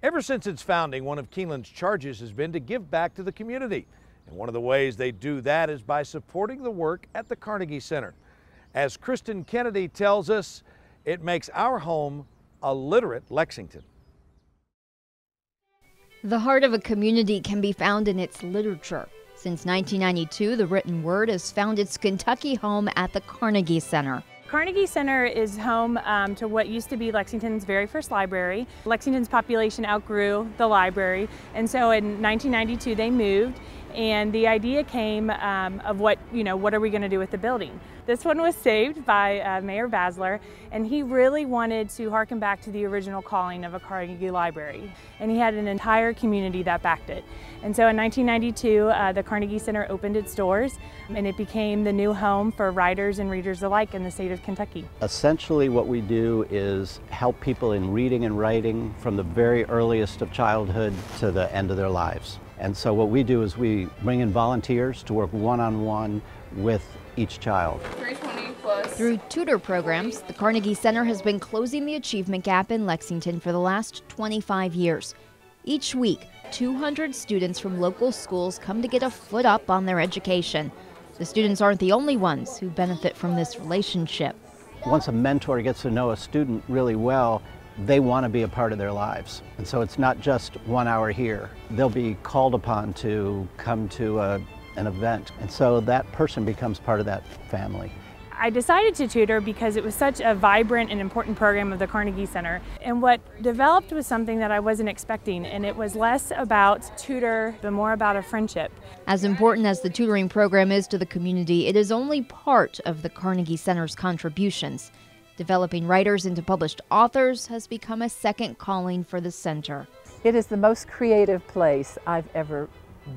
Ever since its founding, one of Keeneland's charges has been to give back to the community. And one of the ways they do that is by supporting the work at the Carnegie Center. As Kristen Kennedy tells us, it makes our home a literate Lexington. The heart of a community can be found in its literature. Since 1992, the written word has found its Kentucky home at the Carnegie Center. Carnegie Center is home to what used to be Lexington's very first library. Lexington's population outgrew the library, and so in 1992 they moved, and the idea came of what are we going to do with the building. This one was saved by Mayor Basler, and he really wanted to harken back to the original calling of a Carnegie Library, and he had an entire community that backed it. And so in 1992, the Carnegie Center opened its doors, and it became the new home for writers and readers alike in the state of Kentucky. Essentially what we do is help people in reading and writing from the very earliest of childhood to the end of their lives. And so what we do is we bring in volunteers to work one-on-one with each child. 320 plus. Through tutor programs, the Carnegie Center has been closing the achievement gap in Lexington for the last 25 years. Each week, 200 students from local schools come to get a foot up on their education. The students aren't the only ones who benefit from this relationship. Once a mentor gets to know a student really well, they want to be a part of their lives. And so it's not just 1 hour here. They'll be called upon to come to an event, and so that person becomes part of that family. I decided to tutor because it was such a vibrant and important program of the Carnegie Center, and what developed was something that I wasn't expecting, and it was less about tutor but more about a friendship. As important as the tutoring program is to the community, it is only part of the Carnegie Center's contributions. Developing writers into published authors has become a second calling for the center. It is the most creative place I've ever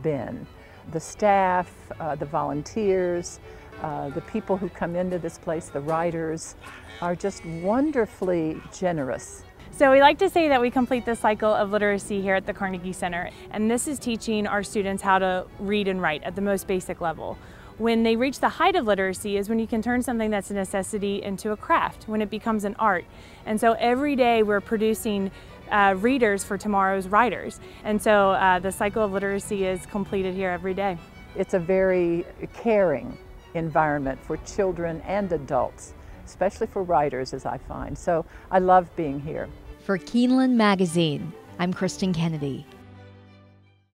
been. The staff, the volunteers, the people who come into this place, the writers, are just wonderfully generous. So we like to say that we complete the cycle of literacy here at the Carnegie Center, and this is teaching our students how to read and write at the most basic level. When they reach the height of literacy is when you can turn something that's a necessity into a craft, when it becomes an art. And so every day we're producing readers for tomorrow's writers. And so the cycle of literacy is completed here every day. It's a very caring environment for children and adults, especially for writers, as I find. So I love being here. For Keeneland Magazine, I'm Kristen Kennedy.